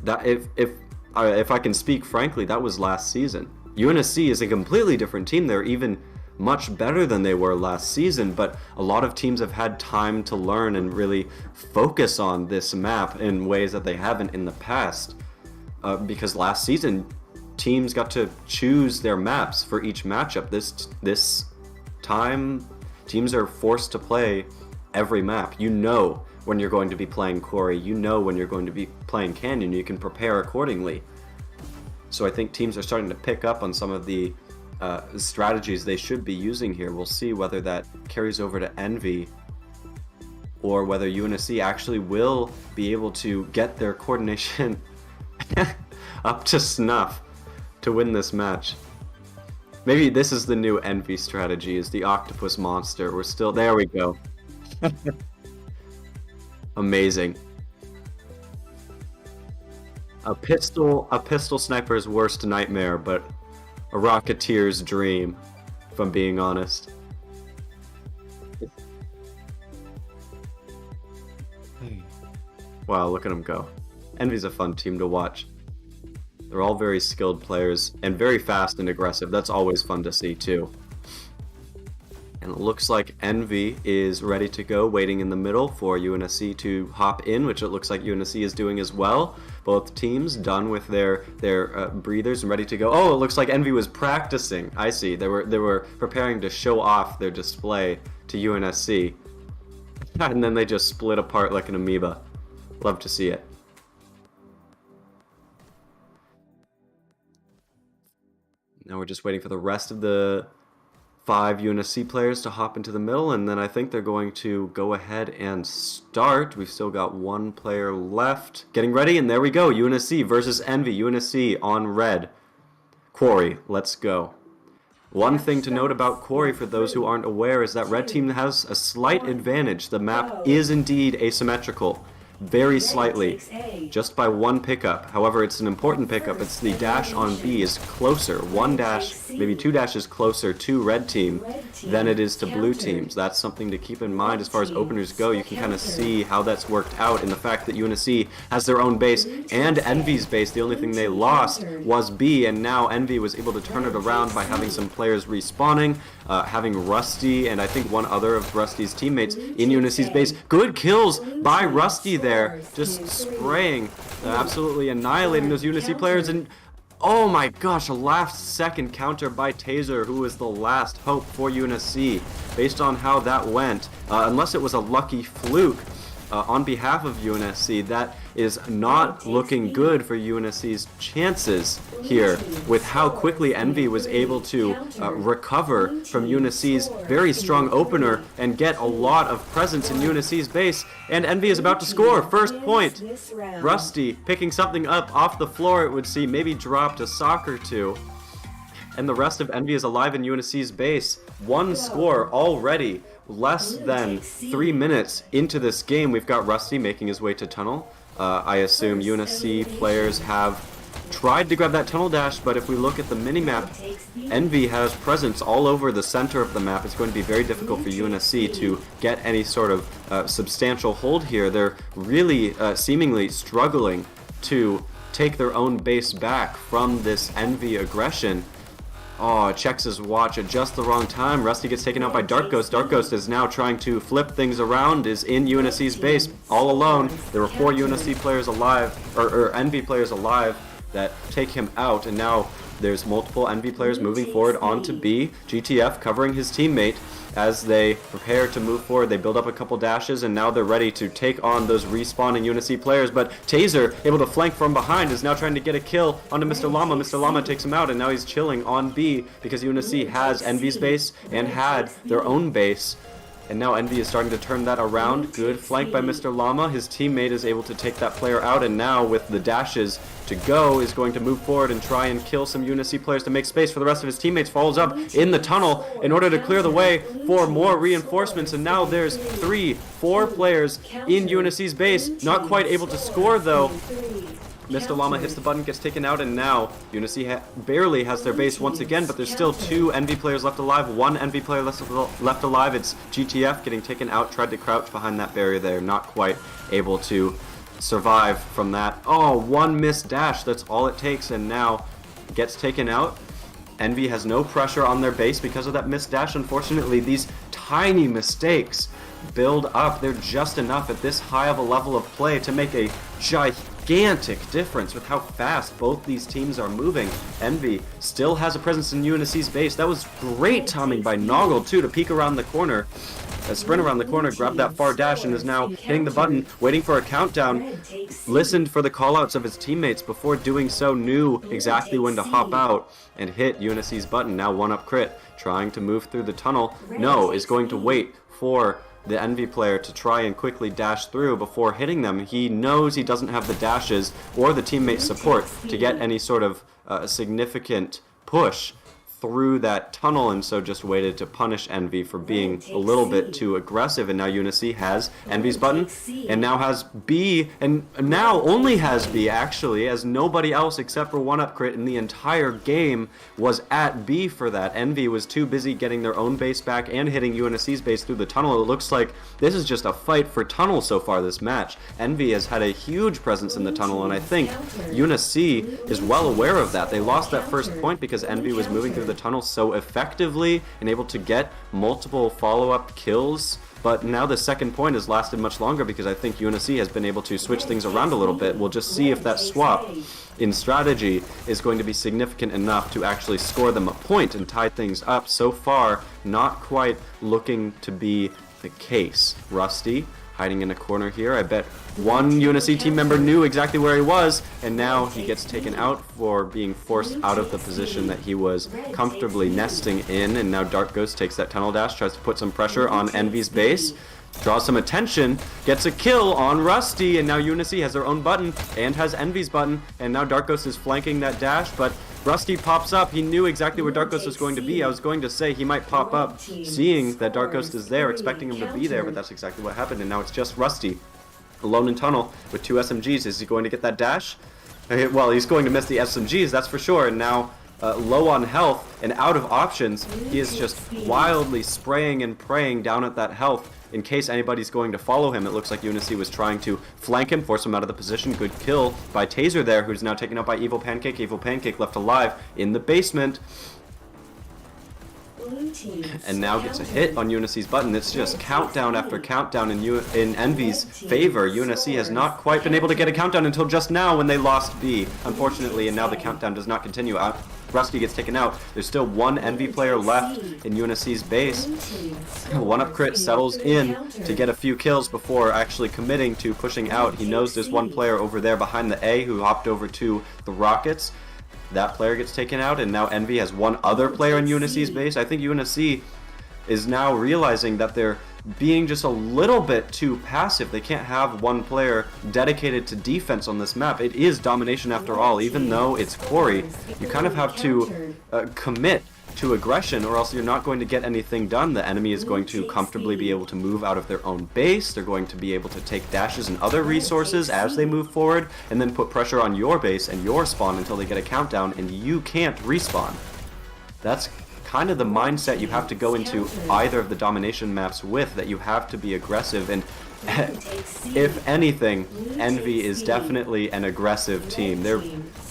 that if I can speak frankly, that was last season. UNSC is a completely different team. They're even much better than they were last season, but a lot of teams have had time to learn and really focus on this map in ways that they haven't in the past, because last season teams got to choose their maps for each matchup. This time teams are forced to play every map. You know when you're going to be playing Quarry, you know when you're going to be playing Canyon, you can prepare accordingly. So I think teams are starting to pick up on some of the strategies they should be using here. We'll see whether that carries over to Envy, or whether UNSC actually will be able to get their coordination up to snuff to win this match. Maybe this is the new Envy strategy, is the octopus monster. We're still there. We go. Amazing. A pistol sniper's worst nightmare, but a Rocketeer's dream, if I'm being honest. Wow, look at them go. Envy's a fun team to watch. They're all very skilled players, and very fast and aggressive. That's always fun to see, too. And it looks like Envy is ready to go, waiting in the middle for UNSC to hop in, which it looks like UNSC is doing as well. Both teams done with their breathers and ready to go. Oh, it looks like Envy was practicing. I see. They were preparing to show off their display to UNSC. And then they just split apart like an amoeba. Love to see it. Now we're just waiting for the rest of the 5 UNSC players to hop into the middle, and then I think they're going to go ahead and start. We've still got one player left. Getting ready, and there we go. UNSC versus Envy. UNSC on red. Quarry, let's go. One thing to note about Quarry, for those who aren't aware, is that red team has a slight advantage. The map is indeed asymmetrical. Very slightly, just by one pickup. However, it's an important pickup. It's the dash on B is closer. One dash, maybe 2 dashes closer to red team than it is to blue teams. That's something to keep in mind as far as openers go. You can kind of see how that's worked out in the fact that UNSC has their own base and Envy's base. The only thing they lost was B, and now Envy was able to turn it around by having some players respawning, having Rusty and I think one other of Rusty's teammates in UNSC's base. Good kills by Rusty there, just spraying, absolutely annihilating those UNSC players, and oh my gosh, a last second counter by Taser, who was the last hope for UNSC. Based on how that went, unless it was a lucky fluke on behalf of UNSC, that is not looking good for UNSC's chances here, with how quickly Envy was able to recover from UNSC's very strong opener and get a lot of presence in UNSC's base. And Envy is about to score. First point. Rusty picking something up off the floor, it would seem, maybe dropped a sock or two. And the rest of Envy is alive in UNSC's base. One score already. Less than 3 minutes into this game, we've got Rusty making his way to tunnel. I assume UNSC players have tried to grab that tunnel dash, but if we look at the minimap, Envy has presence all over the center of the map. It's going to be very difficult for UNSC to get any sort of substantial hold here. They're really seemingly struggling to take their own base back from this Envy aggression. Oh, checks his watch at just the wrong time. Rusty gets taken out by Dark Ghost. Dark Ghost is now trying to flip things around, is in UNSC's base, all alone. There were 4 UNSC players alive, or Envy players alive, that take him out, and now There's multiple Envy players moving forward onto B. GTF covering his teammate as they prepare to move forward. They build up a couple dashes, and now they're ready to take on those respawning UNSC players. But Taser, able to flank from behind, is now trying to get a kill onto Mr. Llama. Mr. Llama takes him out, and now he's chilling on B because UNSC has Envy's base and had their own base. And now Envy is starting to turn that around. Good flank by Mr. Llama. His teammate is able to take that player out, and now with the dashes to go is going to move forward and try and kill some UNSC players to make space for the rest of his teammates. Follows up in the tunnel in order to clear the way for more reinforcements, and now there's 4 players in UNSC's base. Not quite able to score though. Mr. Llama hits the button, gets taken out, and now UNSC barely has their base once again, but there's still 2 Envy players left alive, 1 Envy player left alive. It's GTF getting taken out, tried to crouch behind that barrier there, not quite able to survive from that. Oh, 1 missed dash, that's all it takes, and now gets taken out. Envy has no pressure on their base because of that missed dash. Unfortunately, these tiny mistakes build up. They're just enough at this high of a level of play to make a gigantic difference with how fast both these teams are moving. Envy still has a presence in UNSC's base. That was great timing by Noggle too to peek around the corner, sprint around the corner, grab that far dash, and is now hitting the button, waiting for a countdown. Listened for the callouts of his teammates before doing so, knew exactly when to hop out and hit UNSC's button. Now 1-up crit, trying to move through the tunnel. No, is going to wait for the Envy player to try and quickly dash through before hitting them. He knows he doesn't have the dashes or the teammate support to get any sort of significant push through that tunnel, and so just waited to punish Envy for being a little bit too aggressive. And now UNSC has Envy's button, and now has B, and now only has B actually, as nobody else except for 1-up crit in the entire game was at B for that. Envy was too busy getting their own base back and hitting UNSC's base through the tunnel. It looks like this is just a fight for tunnel so far this match. Envy has had a huge presence in the tunnel, and I think UNSC is well aware of that. They lost that first point because Envy was moving through the tunnel so effectively and able to get multiple follow-up kills, but now the second point has lasted much longer because I think UNSC has been able to switch things around a little bit. We'll just see if that swap in strategy is going to be significant enough to actually score them a point and tie things up. So far, not quite looking to be the case. Rusty hiding in a corner here. I bet one UNSC team member knew exactly where he was, and now he gets taken out for being forced out of the position that he was comfortably nesting in. And now Dark Ghost takes that tunnel dash, tries to put some pressure on Envy's base, draws some attention, gets a kill on Rusty, and now UNSC has their own button and has Envy's button, and now Dark Ghost is flanking that dash, but Rusty pops up. He knew exactly where Dark Ghost was going to be. I was going to say he might pop up seeing that Dark Ghost is there, expecting him to be there, but that's exactly what happened, and now it's just Rusty alone in tunnel with 2 SMGs. Is he going to get that dash? Well, he's going to miss the SMGs, that's for sure, and now low on health and out of options, he is just wildly spraying and praying down at that health in case anybody's going to follow him. It looks like UNSC was trying to flank him, force him out of the position. Good kill by Taser there, who's now taken out by Evil Pancake. Evil Pancake left alive in the basement. And now gets a hit on UNSC's button. It's just countdown after countdown in Envy's favor. UNSC has not quite been able to get a countdown until just now when they lost B, unfortunately, and now the countdown does not continue. Rusty gets taken out. There's still 1 Envy player left in UNSC's base. 1-up crit settles in to get a few kills before actually committing to pushing out. He knows there's 1 player over there behind the A who hopped over to the Rockets. That player gets taken out, and now Envy has 1 other player in UNSC's base. I think UNSC is now realizing that they're being just a little bit too passive. They can't have 1 player dedicated to defense on this map. It is domination after all. Even though it's Quarry, you kind of have to commit to aggression, or else you're not going to get anything done. The enemy is going to comfortably be able to move out of their own base. They're going to be able to take dashes and other resources as they move forward, and then put pressure on your base and your spawn until they get a countdown and you can't respawn. That's kind of the mindset you have to go into either of the domination maps with, that you have to be aggressive. And if anything, Envy is definitely an aggressive team. They're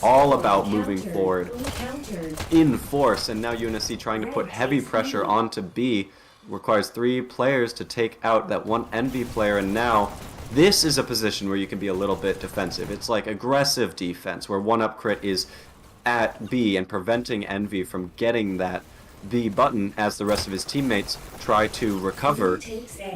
all about moving forward in force, and now UNSC trying to put heavy pressure onto B requires 3 players to take out that 1 Envy player, and now this is a position where you can be a little bit defensive. It's like aggressive defense, where 1-up crit is at B and preventing Envy from getting that B button as the rest of his teammates try to recover,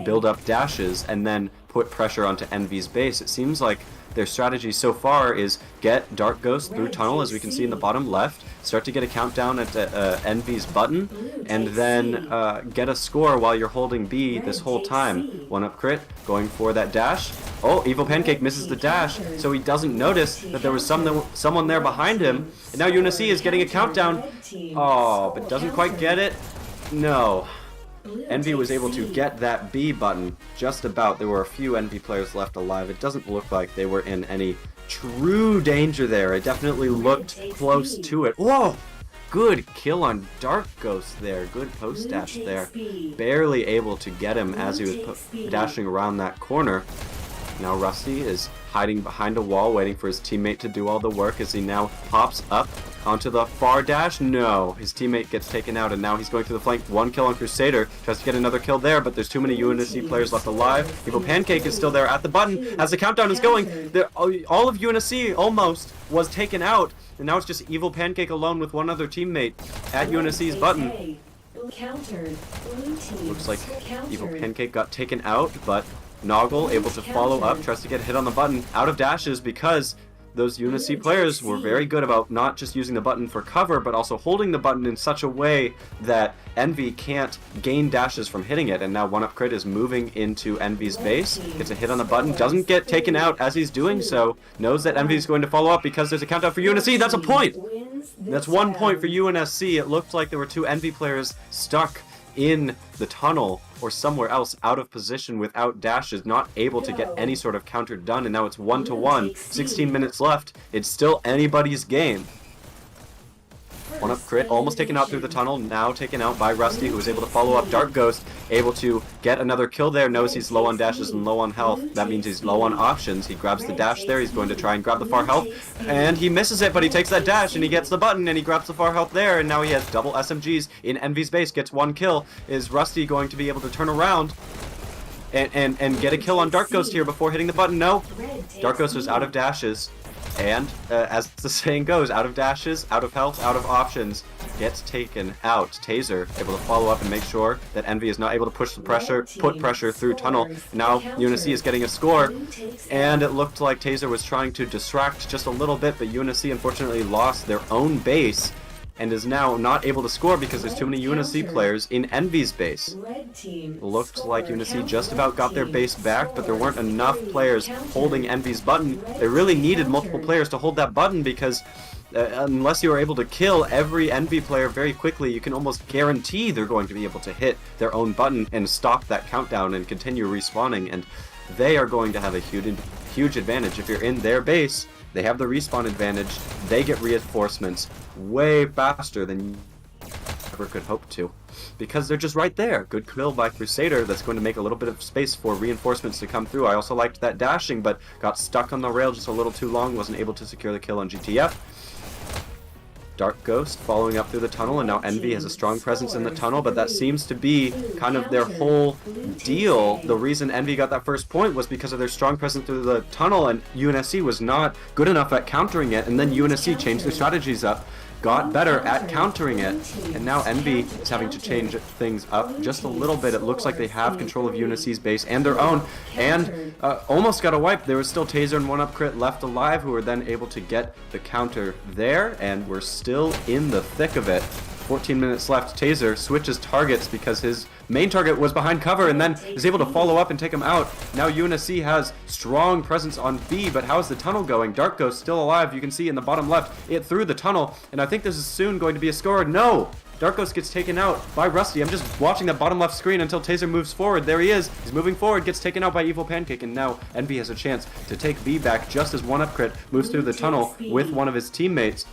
build up dashes, and then put pressure onto Envy's base. It seems like their strategy so far is get Dark Ghost through tunnel, as we can see in the bottom left, start to get a countdown at Envy's button, and then get a score while you're holding B this whole time. 1-up crit, going for that dash. Oh, Evil Pancake misses the dash, so he doesn't notice that there was someone there behind him. And now UNSC is getting a countdown. Oh, but doesn't quite get it. No. Envy was able to get that B button just about. There were a few Envy players left alive. It doesn't look like they were in any true danger there. It definitely looked close to it. Whoa! Good kill on Dark Ghost there. Good post dash there. Barely able to get him as he was dashing around that corner. Now Rusty is hiding behind a wall, waiting for his teammate to do all the work as he now pops up onto the far dash. No, his teammate gets taken out, and now he's going through the flank. 1 kill on Crusader. Tries to get another kill there, but there's too many UNSC players left alive. Evil Pancake is still there at the button as the countdown is going. All of UNSC almost was taken out, and now it's just Evil Pancake alone with one other teammate at UNSC's button. Looks like Evil Pancake got taken out, but Noggle able to follow up, tries to get hit on the button, out of dashes because those UNSC players were very good about not just using the button for cover, but also holding the button in such a way that Envy can't gain dashes from hitting it. And now 1-up crit is moving into Envy's base, gets a hit on the button, doesn't get taken out as he's doing so, knows that Envy's going to follow up because there's a countdown for UNSC. That's a point! That's 1 point for UNSC. It looked like there were 2 Envy players stuck in the tunnel or somewhere else out of position without dashes, not able to get any sort of counter done, and now it's 1-1. 16 minutes left. It's still anybody's game. 1-up crit, almost taken out through the tunnel, now taken out by Rusty, who was able to follow up. Dark Ghost, able to get another kill there, knows he's low on dashes and low on health. That means he's low on options. He grabs the dash there, he's going to try and grab the far health, and he misses it, but he takes that dash, and he gets the button, and he grabs the far health there, and now he has double SMGs in Envy's base, gets 1 kill. Is Rusty going to be able to turn around and get a kill on Dark Ghost here before hitting the button? No. Dark Ghost was out of dashes. And, as the saying goes, out of dashes, out of health, out of options, gets taken out. Taser able to follow up and make sure that Envy is not able to push the pressure, put pressure through tunnel. Now UNSC is getting a score, and it looked like Taser was trying to distract just a little bit, but UNSC unfortunately lost their own base and is now not able to score because there's too many UNSC players in Envy's base. Looked like UNSC just about got their base back, but there weren't enough players holding Envy's button. They really needed multiple players to hold that button because unless you are able to kill every Envy player very quickly, you can almost guarantee they're going to be able to hit their own button and stop that countdown and continue respawning, and they are going to have a huge advantage. If you're in their base, they have the respawn advantage, they get reinforcements way faster than you ever could hope to, because they're just right there. Good kill by Crusader, that's going to make a little bit of space for reinforcements to come through. I also liked that dashing, but got stuck on the rail just a little too long, wasn't able to secure the kill on GTF. Dark Ghost following up through the tunnel, and now Envy has a strong presence in the tunnel, but that seems to be kind of their whole deal. The reason Envy got that first point was because of their strong presence through the tunnel, and UNSC was not good enough at countering it, and then UNSC changed their strategies up, got better at countering it, and now Envy is having to change things up just a little bit. It looks like they have control of UNSC's base and their own, and almost got a wipe. There was still Taser and 1-up crit left alive, who were then able to get the counter there, and we're still in the thick of it. 14 minutes left. Taser switches targets because his main target was behind cover and then is able to follow up and take him out. Now UNSC has strong presence on B, but how's the tunnel going? Dark Ghost still alive. You can see in the bottom left, it through the tunnel, and I think this is soon going to be a score. No! Dark Ghost gets taken out by Rusty. I'm just watching that bottom left screen until Taser moves forward. There he is. He's moving forward, gets taken out by Evil Pancake, and now Envy has a chance to take B back just as 1-up crit moves through the tunnel with one of his teammates.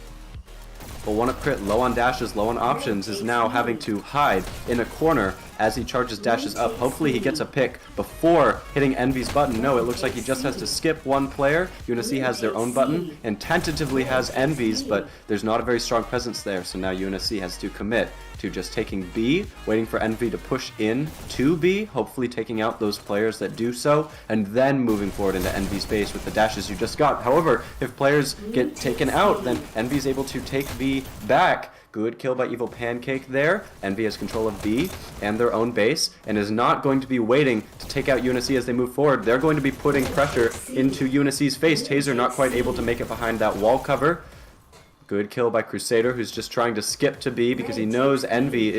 But 1-up crit, low on dashes, low on options, is now having to hide in a corner as he charges dashes up. Hopefully he gets a pick before hitting Envy's button. No, it looks like he just has to skip one player. UNSC has their own button and tentatively has Envy's, but there's not a very strong presence there, so now UNSC has to commit to just taking B, waiting for Envy to push in to B, hopefully taking out those players that do so, and then moving forward into Envy's base with the dashes you just got. However, if players get taken out, then Envy's able to take B back. Good kill by Evil Pancake there. Envy has control of B and their own base, and is not going to be waiting to take out UNSC as they move forward. They're going to be putting pressure into UNSC's face. Taser not quite able to make it behind that wall cover. Good kill by Crusader, who's just trying to skip to B because he knows Envy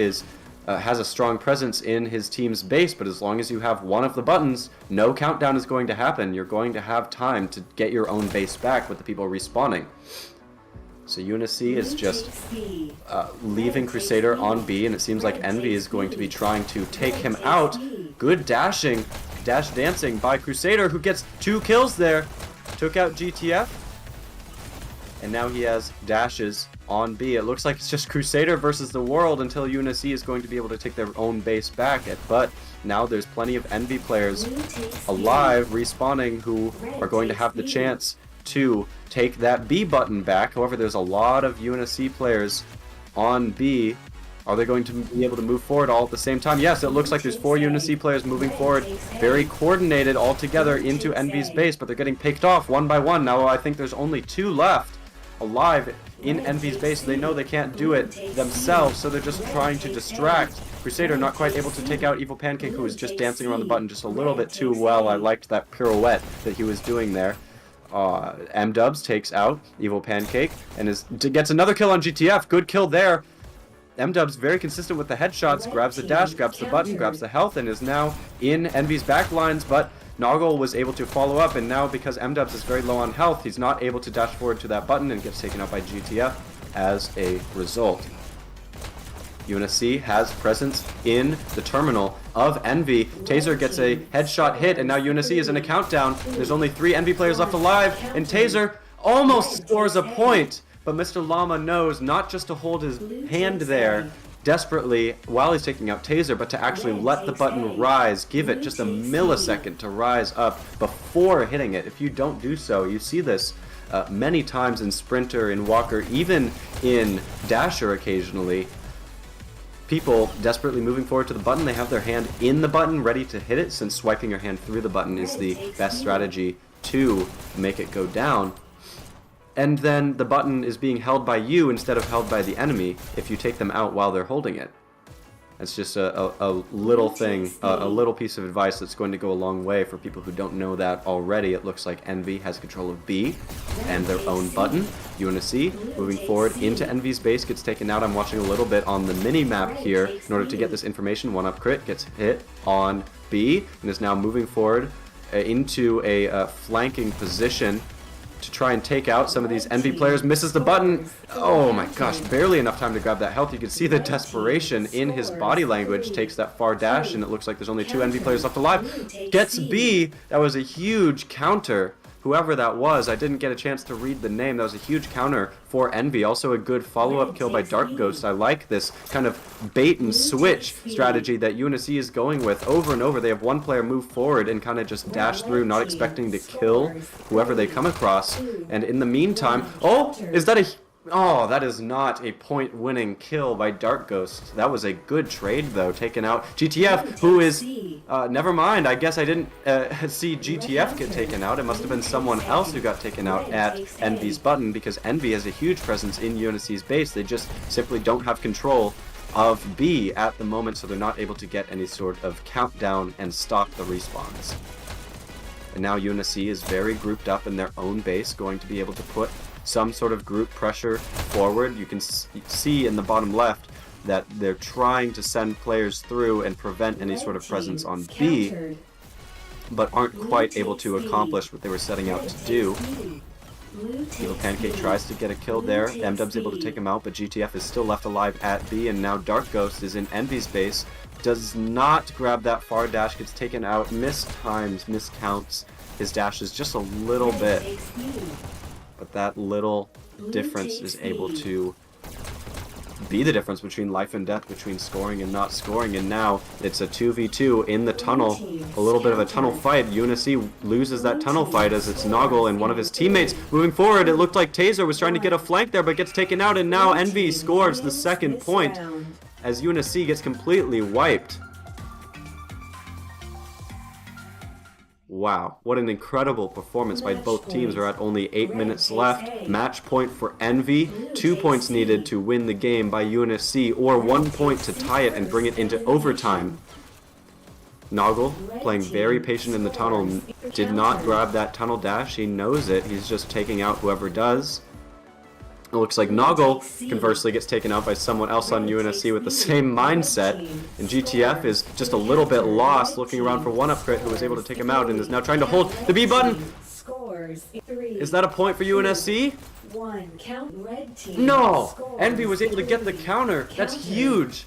has a strong presence in his team's base, but as long as you have one of the buttons, no countdown is going to happen. You're going to have time to get your own base back with the people respawning. So UNSC is just leaving Crusader on B, and it seems like Envy is going to be trying to take him out. Good dash dancing by Crusader, who gets 2 kills there. Took out GTF. And now he has dashes on B. It looks like it's just Crusader versus the world until UNSC is going to be able to take their own base back. But now there's plenty of Envy players alive, respawning, who are going to have the chance to take that B button back. However, there's a lot of UNSC players on B. Are they going to be able to move forward all at the same time? Yes, it looks like there's 4 UNSC players moving forward, very coordinated all together into Envy's base, but they're getting picked off one by one. Now I think there's only 2 left alive in Envy's base. They know they can't do it themselves, so they're just trying to distract. Crusader not quite able to take out Evil Pancake, who was just dancing around the button just a little bit too well. I liked that pirouette that he was doing there. M-Dubs takes out Evil Pancake and gets another kill on GTF. Good kill there. M-Dubs very consistent with the headshots, grabs the dash, grabs the button, grabs the health, and is now in Envy's backlines, but Noggle was able to follow up, and now because M-Dubs is very low on health, he's not able to dash forward to that button and gets taken out by GTF as a result. UNSC has presence in the terminal of Envy. Taser gets a headshot hit, and now UNSC is in a countdown. There's only 3 Envy players left alive, and Taser almost scores a point. But Mr. Llama knows not just to hold his hand there desperately while he's taking out Taser, but to actually let the button rise, give it just a millisecond to rise up before hitting it. If you don't do so, you see this many times in Sprinter, in Walker, even in Dasher occasionally. People desperately moving forward to the button, they have their hand in the button ready to hit it, since swiping your hand through the button is the best strategy to make it go down. And then the button is being held by you instead of held by the enemy if you take them out while they're holding it. It's just a little thing, a little piece of advice that's going to go a long way for people who don't know that already. It looks like Envy has control of B and their own button. UNSC moving forward into Envy's base, gets taken out. I'm watching a little bit on the mini-map here in order to get this information. 1-up crit gets hit on B and is now moving forward into a flanking position to try and take out some of these Envy players. Misses the button. Oh my gosh, barely enough time to grab that health. You can see the desperation in his body language. Takes that far dash, and it looks like there's only 2 Envy players left alive. Gets B. That was a huge counter. Whoever that was, I didn't get a chance to read the name. That was a huge counter for Envy. Also a good follow-up kill by Dark Ghost. I like this kind of bait and switch strategy that UNSC is going with over and over. They have one player move forward and kind of just dash through, not expecting to kill whoever they come across. And in the meantime, that is not a point-winning kill by Dark Ghost. That was a good trade, though, taken out GTF, who is... never mind, I guess I didn't see GTF get taken out. It must have been someone else who got taken out at Envy's button, because Envy has a huge presence in UNSC's base. They just simply don't have control of B at the moment, so they're not able to get any sort of countdown and stop the respawns. And now UNSC is very grouped up in their own base, going to be able to put some sort of group pressure forward. You can see in the bottom left that they're trying to send players through and prevent any sort of presence on B, but aren't quite able to accomplish what they were setting out to do. Evil Pancake tries to get a kill there. M-Dub's able to take him out, but GTF is still left alive at B, and now Dark Ghost is in Envy's base. Does not grab that far dash, gets taken out, mistimes, miscounts his dashes just a little bit. But that little difference is able to be the difference between life and death, between scoring and not scoring. And now it's a 2v2 in the tunnel, a little bit of a tunnel fight. UNSC loses that tunnel fight as it's Noggle and one of his teammates moving forward. It looked like Taser was trying to get a flank there, but gets taken out, and now Envy scores the second point as UNSC gets completely wiped. Wow, what an incredible performance by both teams. We're at only 8 minutes left. Match point for Envy. 2 points needed to win the game by UNSC, or 1 point to tie it and bring it into overtime. Noggle, playing very patient in the tunnel, did not grab that tunnel dash. He knows it. He's just taking out whoever does. It looks like Noggle, conversely, gets taken out by someone else on UNSC with the same mindset, and GTF is just a little bit lost, looking around for one upcrit who was able to take him out and is now trying to hold the B button. Is that a point for UNSC? No! Envy was able to get the counter. That's huge.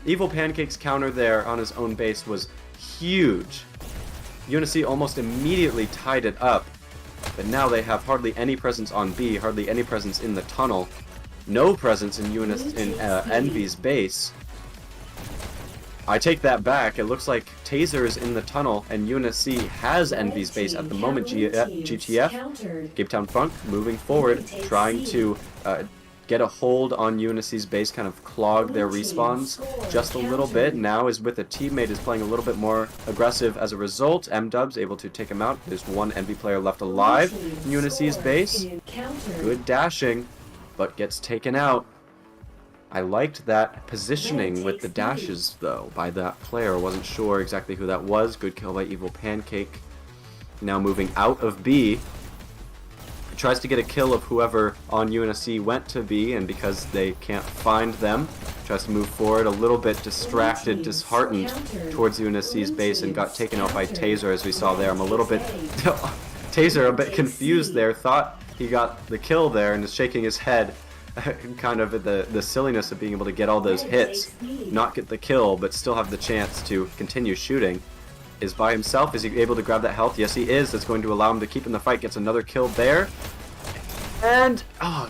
Evil Pancake's counter there on his own base was huge. UNSC almost immediately tied it up. But now they have hardly any presence on B, hardly any presence in the tunnel, no presence in Envy's base. I take that back. It looks like Taser is in the tunnel, and UNSC has Envy's base at the moment. GTF, Cape Town Funk, moving forward, trying to get a hold on UNSC's base, kind of clog their respawns just a little bit. Now is with a teammate, is playing a little bit more aggressive as a result. M-Dub's able to take him out. There's one Envy player left alive in UNSC's base. Good dashing, but gets taken out. I liked that positioning with the dashes, though, by that player. Wasn't sure exactly who that was. Good kill by Evil Pancake. Now moving out of B. Tries to get a kill of whoever on UNSC went to B, and because they can't find them, tries to move forward a little bit distracted, disheartened towards UNSC's base, and got taken out by Taser, as we saw there. I'm a little bit... Taser a bit confused there, thought he got the kill there, and is shaking his head, kind of at the silliness of being able to get all those hits, not get the kill, but still have the chance to continue shooting. Is by himself. Is he able to grab that health? Yes, he is. That's going to allow him to keep in the fight. Gets another kill there. And,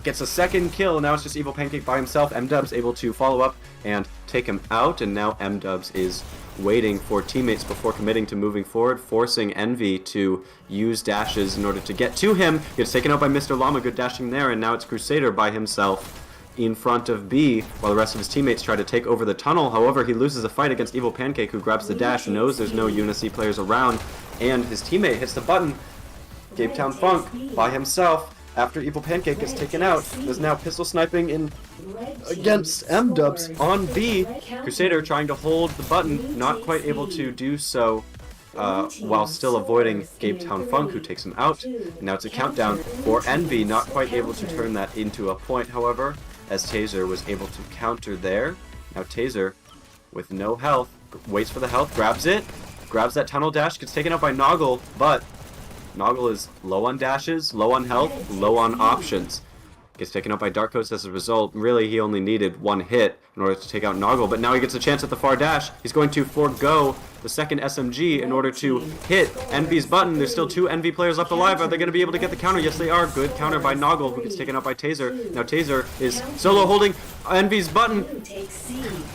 gets a second kill. Now it's just Evil Pancake by himself. M-Dub's able to follow up and take him out. And now M-Dub's is waiting for teammates before committing to moving forward, forcing Envy to use dashes in order to get to him. Gets taken out by Mr. Llama. Good dashing there. And now it's Crusader by himself in front of B, while the rest of his teammates try to take over the tunnel. However, he loses a fight against Evil Pancake, who grabs the dash, knows there's no UNSC players around, and his teammate hits the button. Cape Town Funk by himself, after Evil Pancake is taken out, is now pistol sniping in against M-Dubs on B. Crusader trying to hold the button, not quite able to do so, while still avoiding Cape Town Funk, who takes him out. And now it's a countdown for Envy, not quite able to turn that into a point, however, as Taser was able to counter there. Now Taser, with no health, waits for the health, grabs it, grabs that tunnel dash, gets taken out by Noggle, but Noggle is low on dashes, low on health, low on options. Gets taken out by Dark Coast as a result. Really, he only needed one hit in order to take out Noggle, but now he gets a chance at the far dash. He's going to forego the second SMG in order to hit Envy's button. There's still two Envy players left alive. Are they going to be able to get the counter? Yes, they are. Good counter by Noggle, who gets taken out by Taser. Now Taser is solo holding Envy's button.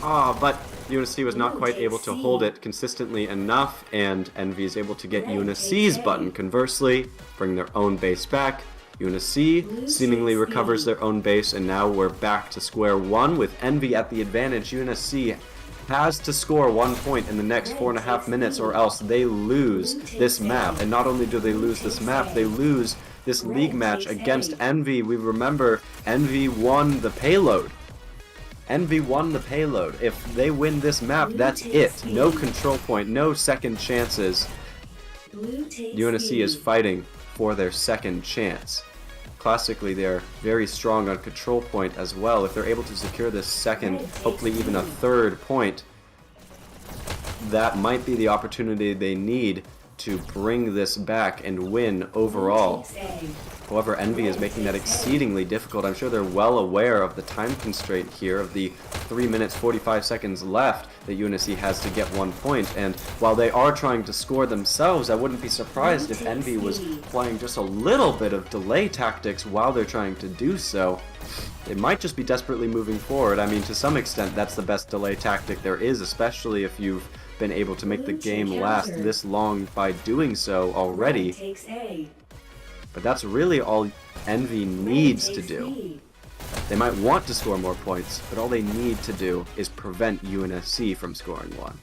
But UNSC was not quite able to hold it consistently enough, and Envy is able to get UNSC's button. Conversely, bring their own base back. UNSC seemingly recovers their own base, and now we're back to square one with Envy at the advantage. UNSC has to score 1 point in the next 4.5 minutes, or else they lose this map. And not only do they lose this map, they lose this league match against Envy. We remember Envy won the Payload. Envy won the Payload. If they win this map, that's it. No control point, no second chances. UNSC is fighting for their second chance. Classically, they're very strong on control point as well. If they're able to secure this second, hopefully even a third point, that might be the opportunity they need to bring this back and win overall. However, Envy is making that exceedingly difficult. I'm sure they're well aware of the time constraint here of the 3 minutes 45 seconds left that UNSC has to get 1 point, and while they are trying to score themselves, I wouldn't be surprised if Envy was playing just a little bit of delay tactics while they're trying to do so. They might just be desperately moving forward. I mean, to some extent, that's the best delay tactic there is, especially if you've been able to make the game last this long by doing so already. But that's really all Envy needs to do. They might want to score more points, but all they need to do is prevent UNSC from scoring one.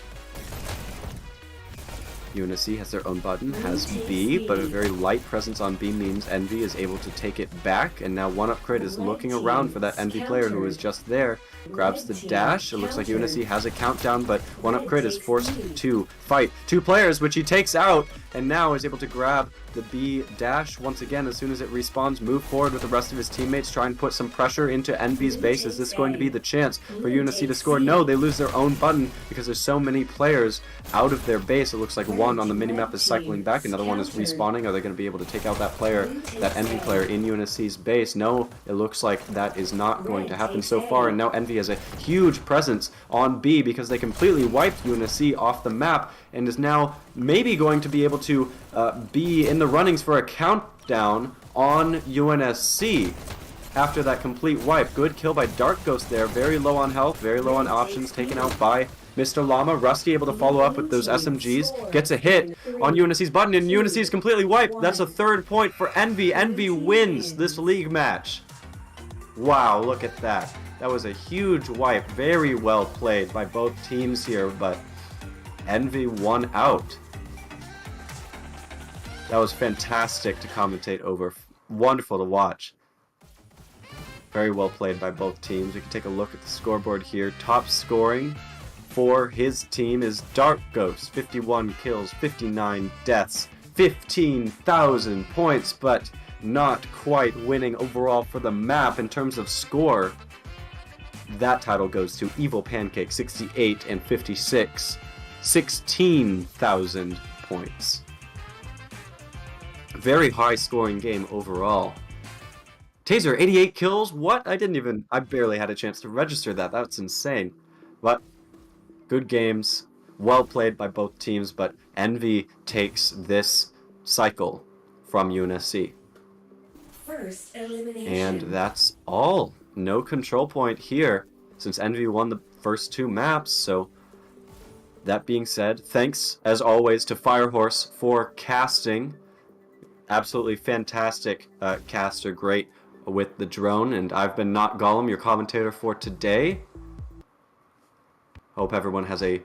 UNSC has their own button, has B, but a very light presence on B means Envy is able to take it back, and now 1UpCrit is looking around for that Envy player who is just there, grabs the dash. It looks like UNSC has a countdown, but 1UpCrit is forced to fight two players, which he takes out, and now is able to grab the B dash once again as soon as it respawns, move forward with the rest of his teammates, try and put some pressure into Envy's base. Is this going to be the chance for UNSC to score? No, they lose their own button because there's so many players out of their base. It looks like one on the minimap is cycling back, another one is respawning. Are they going to be able to take out that player, that Envy player in UNSC's base? No, it looks like that is not going to happen so far, and now Envy has a huge presence on B because they completely wiped UNSC off the map and is now maybe going to be able to be in the runnings for a countdown on UNSC after that complete wipe. Good kill by Dark Ghost there, very low on health, very low on options, taken out by Mr. Llama. Rusty able to follow up with those SMGs, gets a hit on UNSC's button, and UNSC is completely wiped. That's a third point for Envy. Envy wins this league match. Wow, look at that. That was a huge wipe. Very well played by both teams here, but Envy won out. That was fantastic to commentate over. Wonderful to watch. Very well played by both teams. We can take a look at the scoreboard here. Top scoring for his team is Dark Ghost. 51 kills, 59 deaths, 15,000 points, but not quite winning overall for the map in terms of score. That title goes to Evil Pancake, 68 and 56. 16,000 points. Very high scoring game overall. Taser, 88 kills? What? I barely had a chance to register that. That's insane. But good games. Well played by both teams, but Envy takes this cycle from UNSC. First elimination. And that's all. No control point here, since Envy won the first two maps, so that being said, thanks as always to FireHorse for casting. Absolutely fantastic caster, great with the drone, and I've been Not Gollum, your commentator for today. Hope everyone has a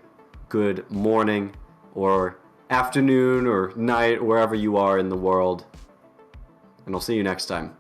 good morning or afternoon or night, wherever you are in the world, and I'll see you next time.